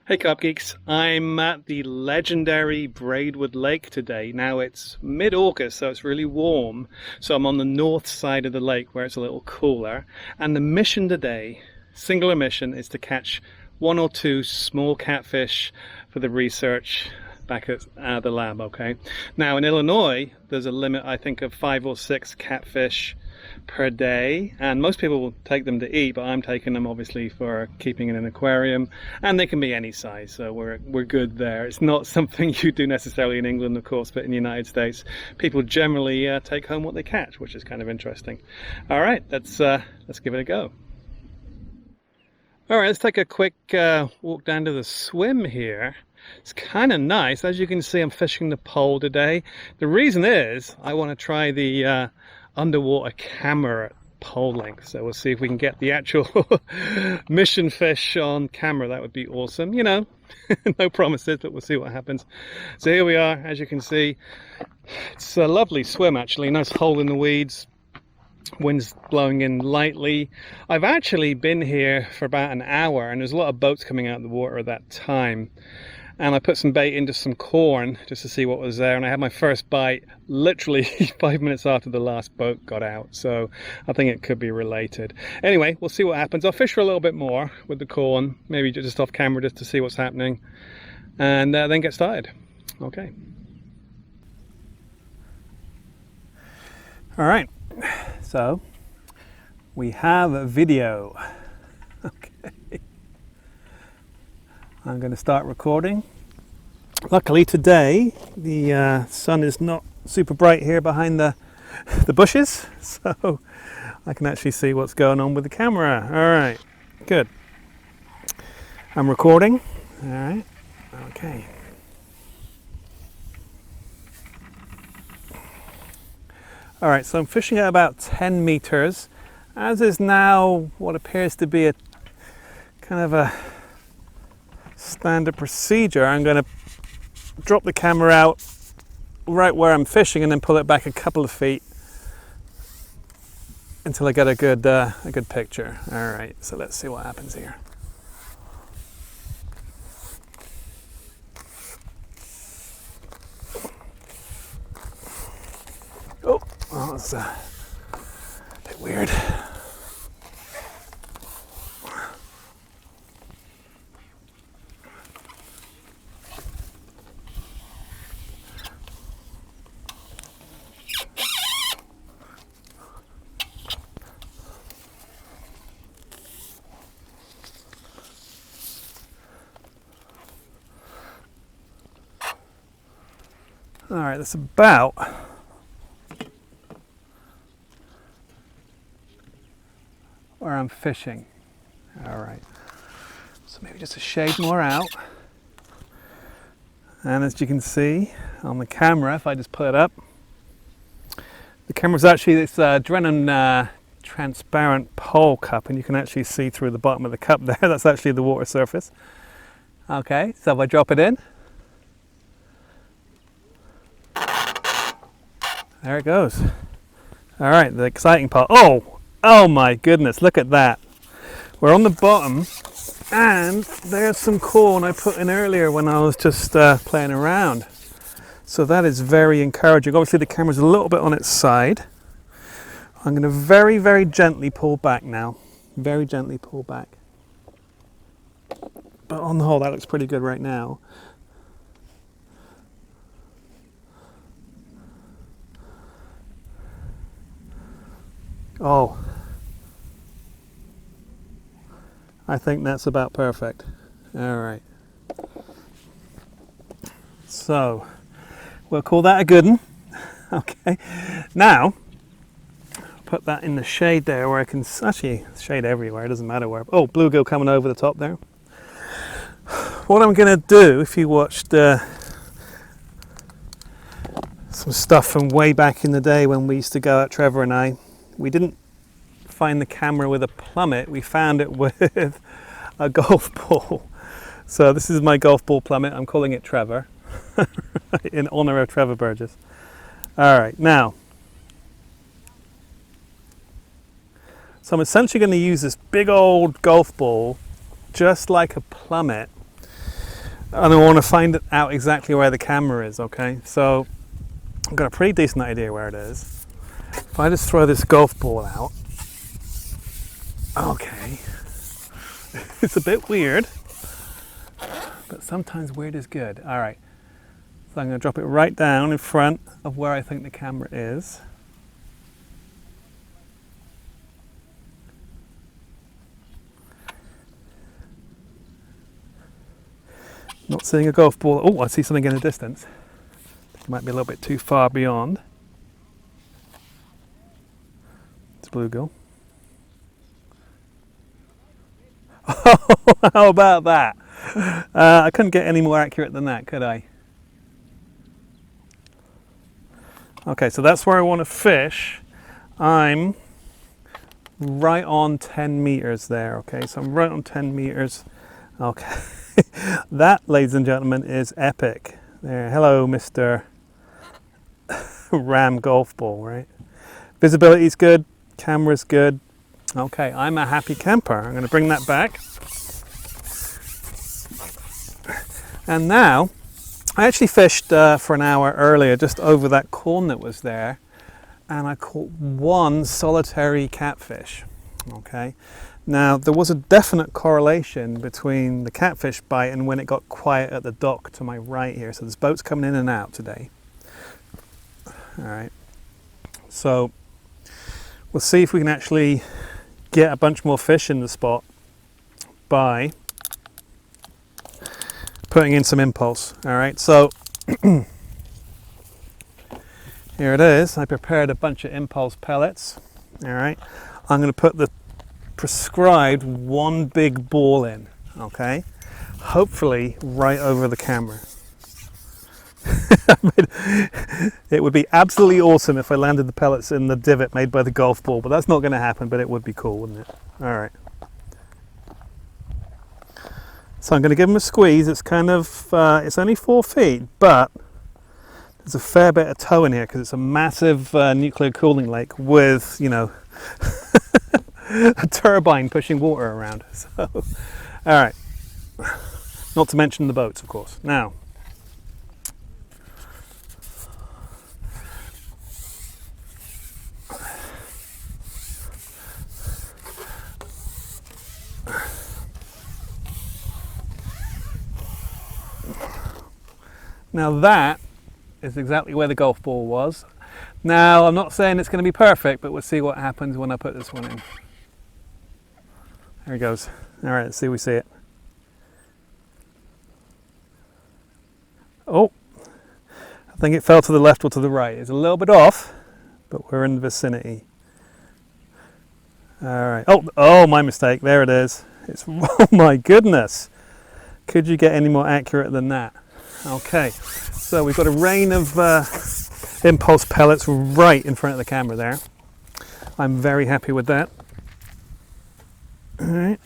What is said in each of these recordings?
Hey Carp Geeks, I'm at the legendary Braidwood Lake today. Now it's mid-August, so it's really warm. So I'm on the north side of the lake where it's a little cooler. And the mission today, singular mission, is to catch one or two small catfish for the research back at the lab, okay? Now in Illinois, there's a limit, I think, of 5 or 6 catfish per day, and most people will take them to eat, but I'm taking them obviously for keeping in an aquarium, and they can be any size, so we're good there. It's not something you do necessarily in England, of course, but in the United States people generally take home what they catch, which is kind of interesting. All right, let's give it a go. All right, let's take a quick walk down to the swim here. It's kind of nice. As you can see, I'm fishing the pole today. The reason is I want to try the underwater camera at pole length. So we'll see if we can get the actual mission fish on camera. That would be awesome. You know, no promises, but we'll see what happens. So here we are, as you can see. It's a lovely swim, actually. Nice hole in the weeds. Wind's blowing in lightly. I've actually been here for about an hour, and there's a lot of boats coming out of the water at that time. And I put some bait into some corn just to see what was there, and I had my first bite literally 5 minutes after the last boat got out, so I think it could be related. Anyway, we'll see what happens. I'll fish for a little bit more with the corn, maybe just off camera just to see what's happening, and then get started. Okay. All right, so we have a video. Okay. I'm going to start recording. Luckily today the sun is not super bright here behind the bushes, so I can actually see what's going on with the camera. All right, good. I'm recording. All right, okay. All right, so I'm fishing at about 10 meters, as is now what appears to be a kind of a standard procedure. I'm going to drop the camera out right where I'm fishing and then pull it back a couple of feet until I get a good picture. All right, so let's see what happens here. Oh, well, that's a bit weird. All right, that's about where I'm fishing. All right, so maybe just a shade more out. And as you can see on the camera, if I just put it up, the camera's actually this Drennan transparent pole cup, and you can actually see through the bottom of the cup there. That's actually the water surface. Okay, so if I drop it in, there it goes. All right, the exciting part. Oh my goodness, look at that. We're on the bottom, and there's some corn I put in earlier when I was just playing around. So that is very encouraging. Obviously the camera's a little bit on its side. I'm going to very, very gently pull back now. Very gently pull back. But on the whole, that looks pretty good right now. Oh, I think that's about perfect. All right. So we'll call that a good one. Okay. Now, put that in the shade there where I can actually shade everywhere. It doesn't matter where. Oh, bluegill coming over the top there. What I'm going to do, if you watched some stuff from way back in the day when we used to go out, Trevor and I, we didn't find the camera with a plummet, we found it with a golf ball. So this is my golf ball plummet. I'm calling it Trevor in honor of Trevor Burgess. All right, now, so I'm essentially going to use this big old golf ball just like a plummet and I want to find out exactly where the camera is, okay? So I've got a pretty decent idea where it is. If I just throw this golf ball out, okay, it's a bit weird, but sometimes weird is good. All right, so I'm going to drop it right down in front of where I think the camera is. Not seeing a golf ball. Oh, I see something in the distance. It might be a little bit too far beyond. It's a bluegill. Oh, how about that? I couldn't get any more accurate than that, could I? Okay, so that's where I want to fish. I'm right on 10 meters there, okay? So I'm right on 10 meters. Okay. That, ladies and gentlemen, is epic. There, hello, Mr. Ram golf ball, right? Visibility's good, camera's good. Okay, I'm a happy camper. I'm going to bring that back. And now, I actually fished for an hour earlier, just over that corn that was there, and I caught one solitary catfish. Okay. Now, there was a definite correlation between the catfish bite and when it got quiet at the dock to my right here. So there's boats coming in and out today. All right. So we'll see if we can actually get a bunch more fish in the spot by putting in some impulse. All right. So here it is. I prepared a bunch of impulse pellets. All right. I'm going to put the prescribed one big ball in, okay, hopefully right over the camera. It would be absolutely awesome if I landed the pellets in the divot made by the golf ball, but that's not going to happen, but it would be cool, wouldn't it? All right, so I'm going to give them a squeeze. It's kind of it's only 4 feet, but there's a fair bit of tow in here because it's a massive nuclear cooling lake with, you know, a turbine pushing water around. So, all right. Not to mention the boats, of course. Now, that is exactly where the golf ball was. Now, I'm not saying it's going to be perfect, but we'll see what happens when I put this one in. There he goes. All right, let's see if we see it. Oh, I think it fell to the left or to the right. It's a little bit off, but we're in the vicinity. All right. Oh, my mistake. There it is. It's, oh my goodness. Could you get any more accurate than that? Okay, so we've got a rain of impulse pellets right in front of the camera there. I'm very happy with that. All right.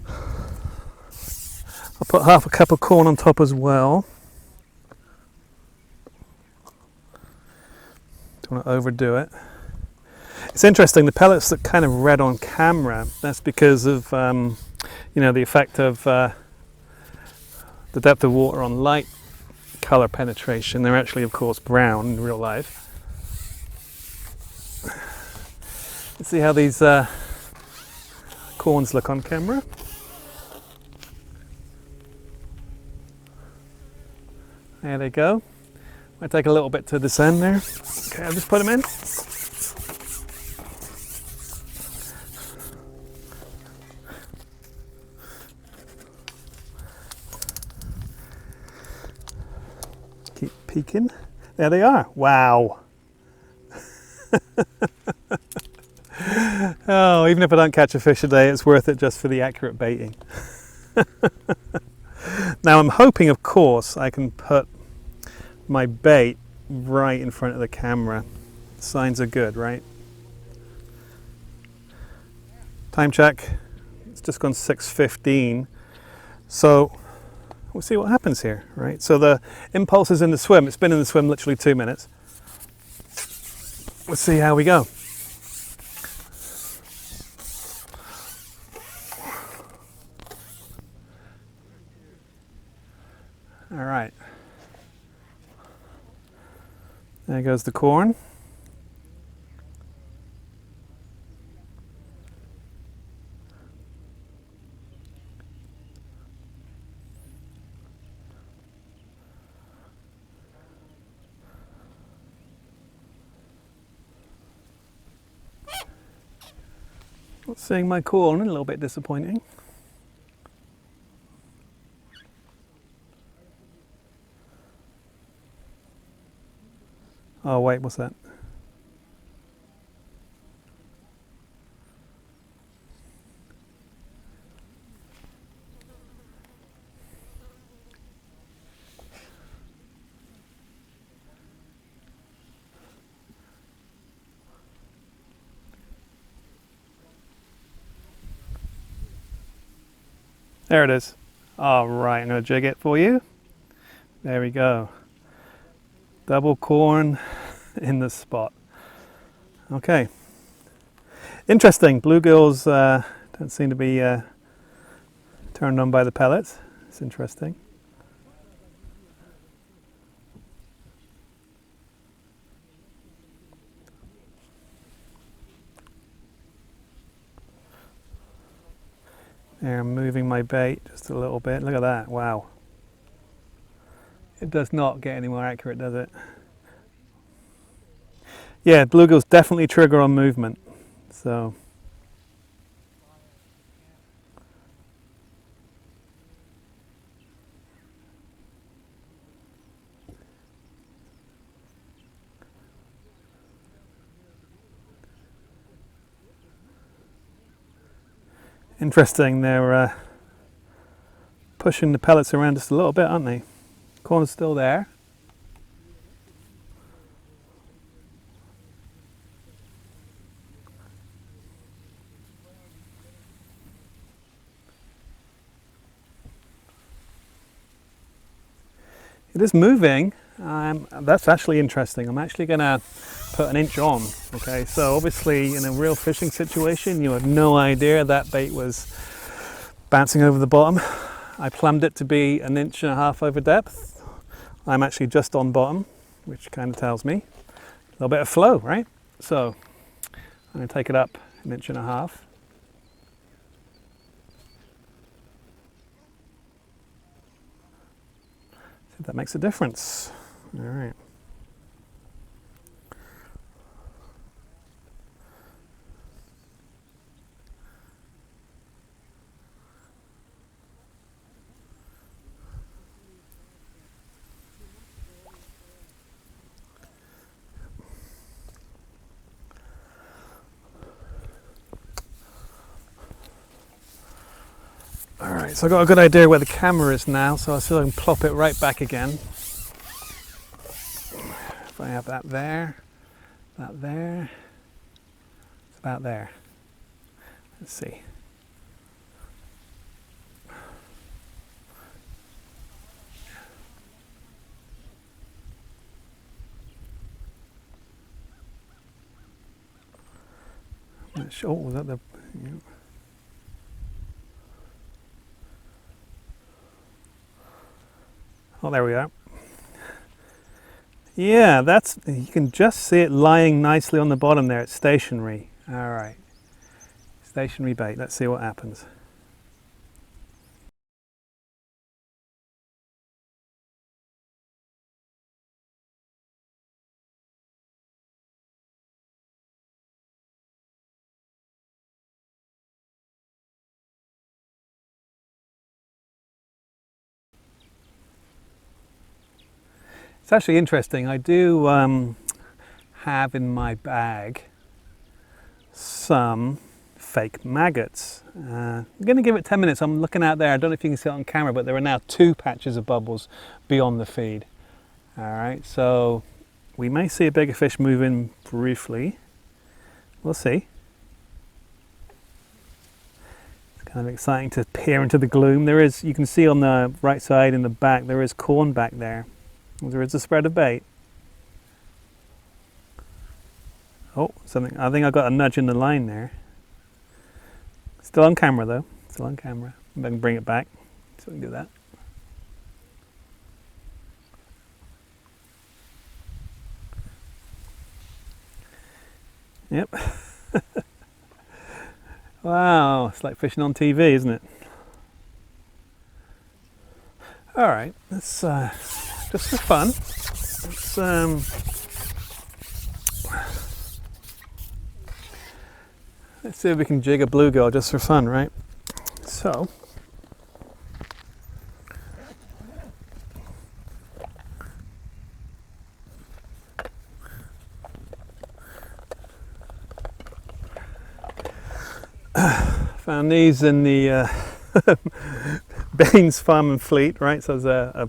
I'll put half a cup of corn on top as well. Don't want to overdo it. It's interesting, the pellets look kind of red on camera. That's because of you know, the effect of the depth of water on light color penetration. They're actually, of course, brown in real life. Let's see how these corns look on camera. There they go. Might take a little bit to descend there. Okay, I'll just put them in. Keep peeking. There they are. Wow. Oh, even if I don't catch a fish today, it's worth it just for the accurate baiting. Now I'm hoping, of course, I can put my bait right in front of the camera. Signs are good, right? Time check. It's just gone 6:15. So we'll see what happens here, right? So the impulse is in the swim. It's been in the swim literally 2 minutes. Let's see how we go. All right. There goes the corn. Not seeing my corn, a little bit disappointing. Oh wait, what's that? There it is. All right, I'm going to jig it for you. There we go. Double corn in the spot. Okay. Interesting. Bluegills don't seem to be turned on by the pellets. It's interesting. There, I'm moving my bait just a little bit. Look at that. Wow. It does not get any more accurate, does it? Yeah, bluegills definitely trigger on movement. So interesting. They're pushing the pellets around just a little bit, aren't they? Corn's still there. It is moving. That's actually interesting. I'm actually going to put an inch on. Okay, so obviously in a real fishing situation, you have no idea that bait was bouncing over the bottom. I plumbed it to be 1.5 inches over depth. I'm actually just on bottom, which kind of tells me a little bit of flow, right? So I'm going to take it up 1.5 inches. See if that makes a difference. All right. Alright, so I've got a good idea where the camera is now, so I'll see if I can plop it right back again. If I have that there, it's about there. Let's see. I'm not sure, oh, was that the... Yeah. Oh, there we are. Yeah, that's, you can just see it lying nicely on the bottom there. It's stationary. All right. Stationary bait. Let's see what happens. It's actually interesting. I do have in my bag some fake maggots. I'm going to give it 10 minutes. I'm looking out there. I don't know if you can see it on camera, but there are now 2 patches of bubbles beyond the feed. All right, so we may see a bigger fish move in briefly. We'll see. It's kind of exciting to peer into the gloom. There is, you can see on the right side in the back, there is corn back there. There is a spread of bait. Oh, something. I think I got a nudge in the line there. Still on camera though. Still on camera. Maybe I can bring it back so we can do that. Yep. Wow, it's like fishing on TV, isn't it? All right, let's just for fun. Let's see if we can jig a bluegill just for fun, right? So, found these in the Baines Farm and Fleet, right? So there's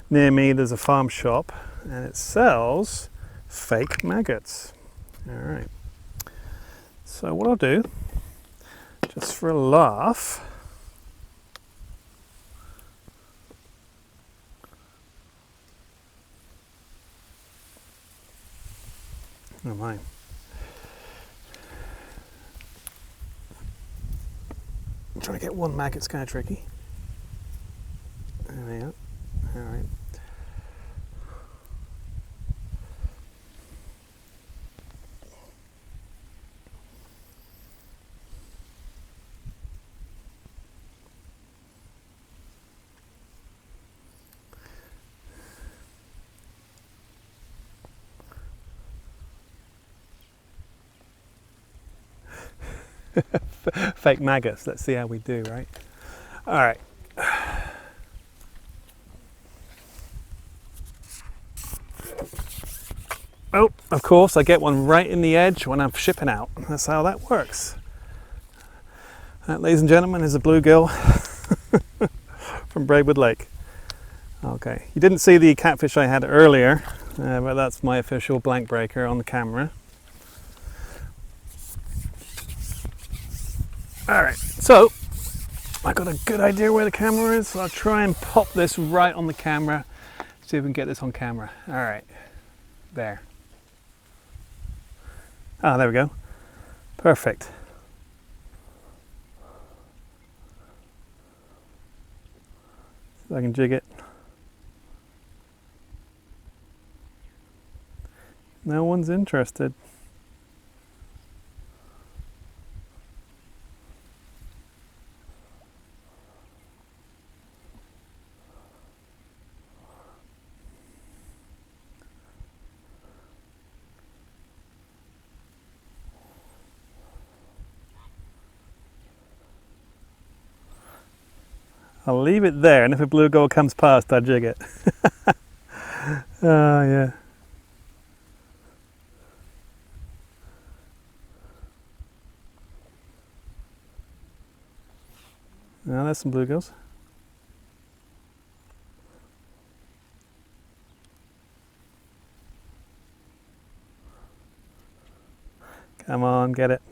near me there's a farm shop and it sells fake maggots. All right. So what I'll do, just for a laugh, oh my. I'm trying to get one maggot's kind of tricky. There we go. All right. Fake maggots. Let's see how we do, right? All right. Oh, of course, I get one right in the edge when I'm shipping out. That's how that works. That, ladies and gentlemen, is a bluegill from Braidwood Lake. Okay, you didn't see the catfish I had earlier, but that's my official blank breaker on the camera. All right, so I got a good idea where the camera is, so I'll try and pop this right on the camera, see if we can get this on camera. All right, there. Ah, there we go. Perfect. So I can jig it. No one's interested. I'll leave it there, and if a bluegill comes past, I'll jig it. Oh, yeah. Now there's some bluegills. Come on, get it.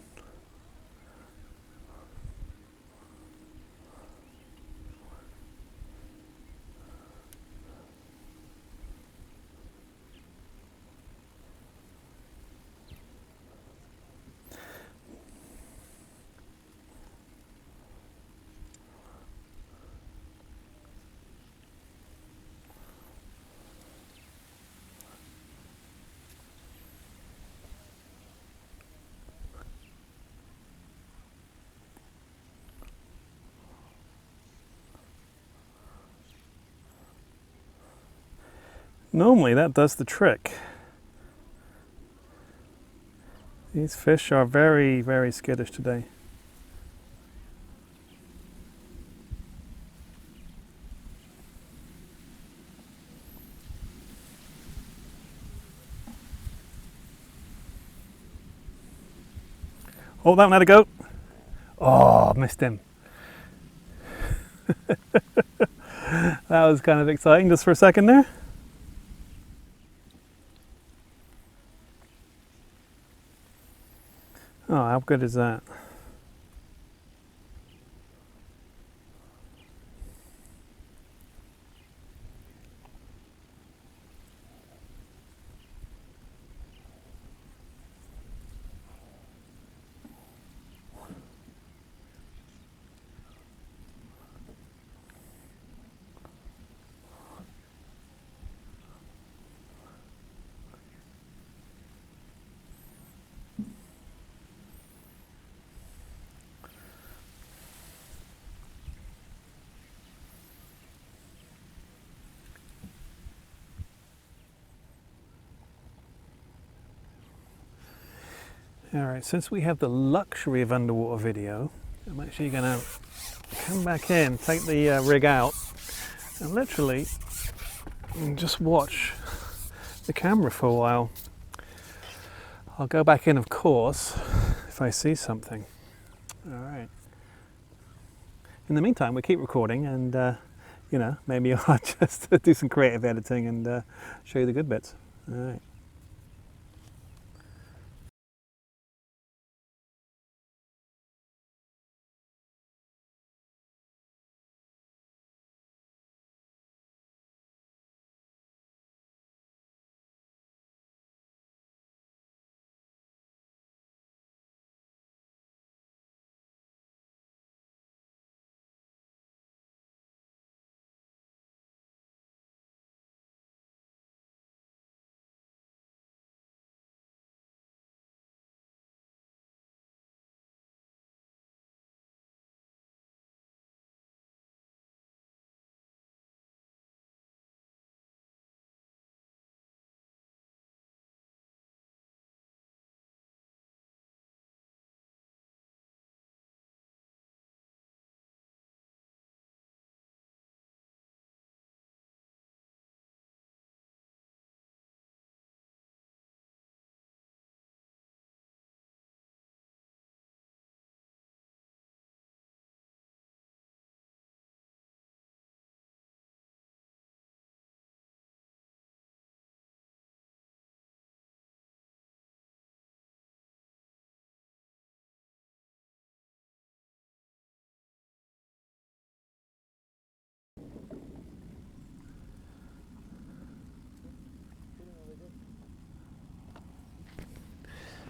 Normally that does the trick. These fish are very, very skittish today. Oh, that one had a go. Oh, missed him. That was kind of exciting just for a second there. Oh, how good is that? Alright, since we have the luxury of underwater video, I'm actually going to come back in, take the rig out, and literally just watch the camera for a while. I'll go back in, of course, if I see something. Alright. In the meantime, we keep recording and, you know, maybe I'll just do some creative editing and show you the good bits. Alright.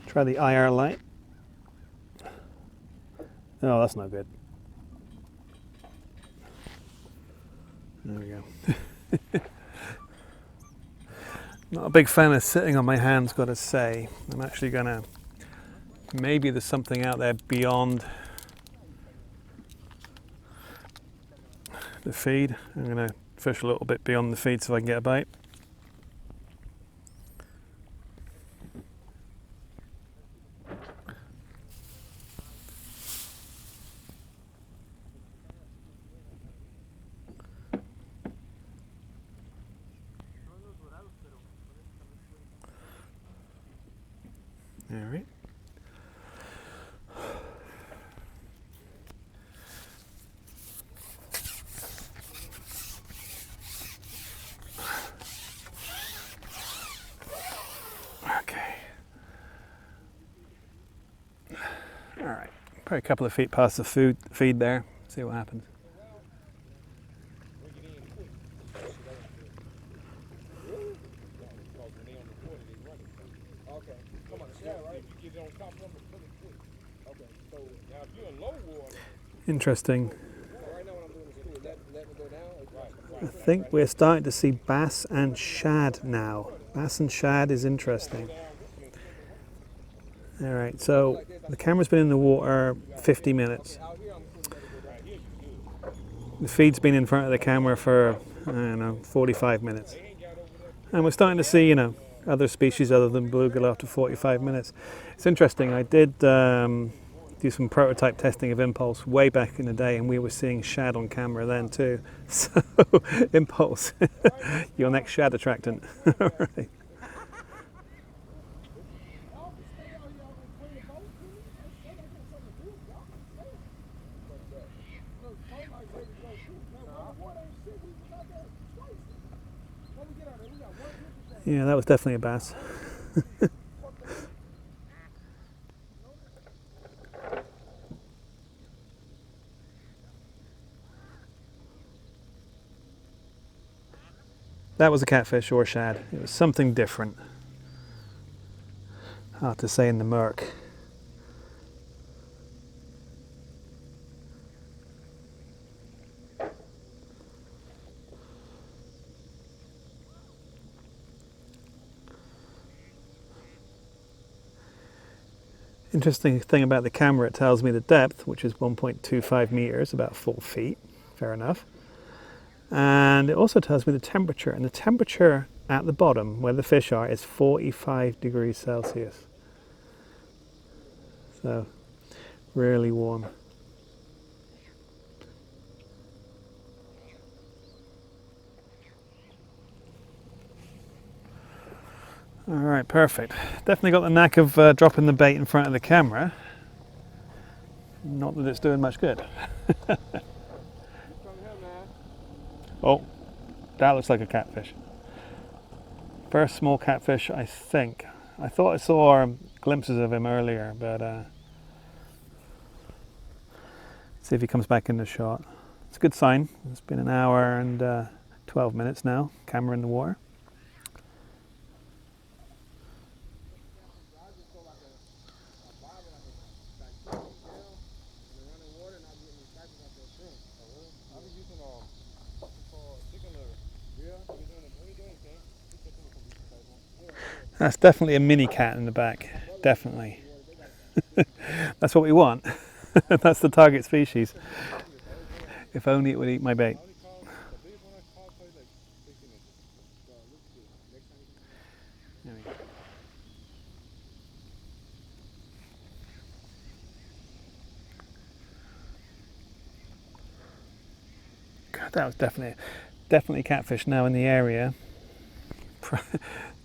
Try the IR light. Oh, that's not good. There we go. Not a big fan of sitting on my hands, got to say. I'm actually gonna, maybe there's something out there beyond the feed. I'm gonna fish a little bit beyond the feed so I can get a bite. All right. Okay. All right. Probably a couple of feet past the feed there. See what happens. Interesting. I think we're starting to see bass and shad now. Bass and shad is interesting. All right, so the camera's been in the water 50 minutes. The feed's been in front of the camera for, I don't know, 45 minutes. And we're starting to see, you know, other species other than bluegill after 45 minutes. It's interesting, I did do some prototype testing of Impulse way back in the day, and we were seeing shad on camera then too. So, Impulse, your next shad attractant. Right. Yeah, that was definitely a bass. That was a catfish or a shad. It was something different. Hard to say in the murk. Interesting thing about the camera, it tells me the depth, which is 1.25 meters, about 4 feet, fair enough. And it also tells me the temperature, and the temperature at the bottom where the fish are is 45 degrees Celsius. So really warm. All right, perfect. Definitely got the knack of dropping the bait in front of the camera. Not that it's doing much good. Oh, that looks like a catfish. First small catfish, I think. I thought I saw glimpses of him earlier, but see if he comes back in the shot. It's a good sign. It's been an hour and 12 minutes now, camera in the water. That's definitely a mini cat in the back, definitely. That's what we want. That's the target species. If only it would eat my bait. God, that was definitely catfish now in the area.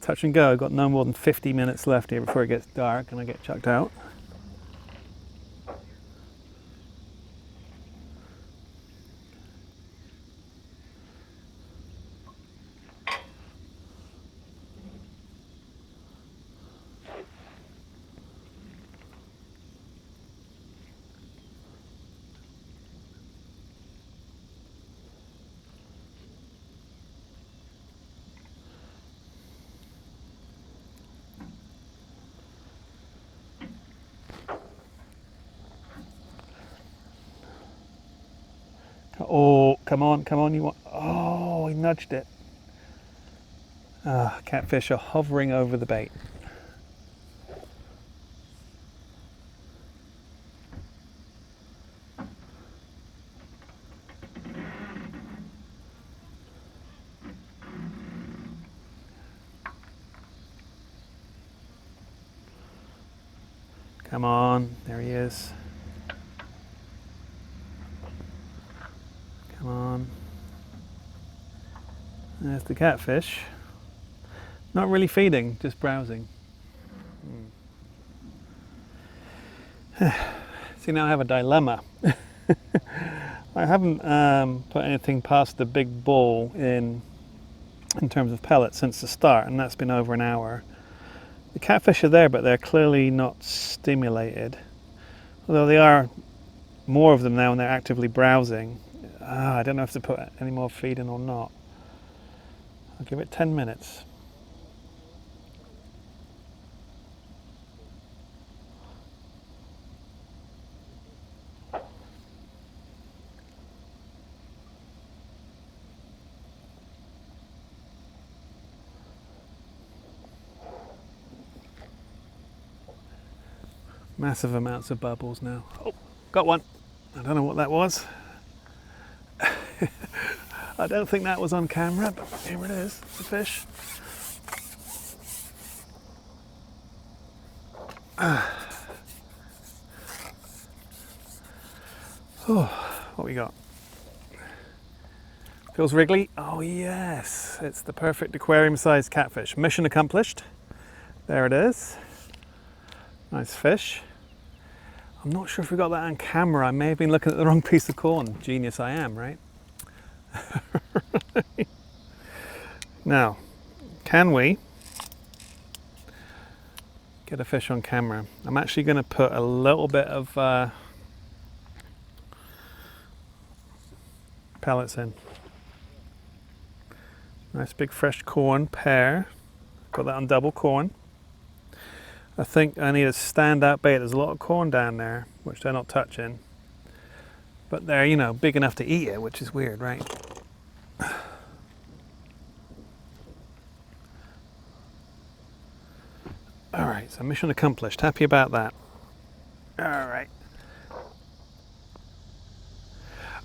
Touch and go. I've got no more than 50 minutes left here before it gets dark and I get chucked out. Oh, come on, you want... Oh, he nudged it. Ah, catfish are hovering over the bait. Come on, there he is. Come on. There's the catfish. Not really feeding, just browsing. See, now I have a dilemma. I haven't put anything past the big ball in terms of pellets since the start, and that's been over an hour. The catfish are there, but they're clearly not stimulated. Although they are more of them now and they're actively browsing. I don't know if to put any more feed in or not. I'll give it 10 minutes. Massive amounts of bubbles now. Oh, got one. I don't know what that was. I don't think that was on camera, but here it is, the fish. Oh, what we got? Feels wriggly. Oh yes, it's the perfect aquarium-sized catfish. Mission accomplished. There it is. Nice fish. I'm not sure if we got that on camera. I may have been looking at the wrong piece of corn. Genius I am, right? Now, can we get a fish on camera? I'm actually going to put a little bit of pellets in. Nice big fresh corn pear. Got that on double corn. I think I need a standout bait. There's a lot of corn down there, which they're not touching. But they're, you know, big enough to eat it, which is weird, right? All right, so mission accomplished. Happy about that. All right.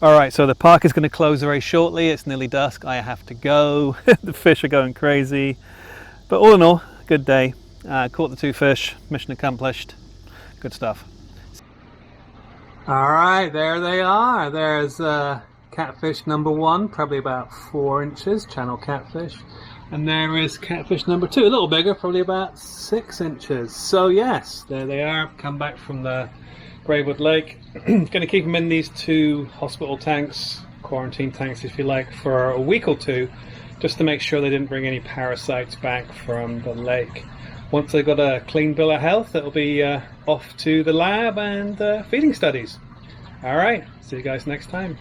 All right, so the park is going to close very shortly. It's nearly dusk. I have to go. The fish are going crazy. But all in all, good day. Caught the 2 fish. Mission accomplished. Good stuff. Alright, there they are. There's catfish number 1, probably about 4 inches, channel catfish. And there is catfish number 2, a little bigger, probably about 6 inches. So yes, there they are, come back from the Braidwood Lake. Going to keep them in these 2 hospital tanks, quarantine tanks if you like, for a week or 2, just to make sure they didn't bring any parasites back from the lake. Once they've got a clean bill of health, it'll be off to the lab and feeding studies. Alright, see you guys next time.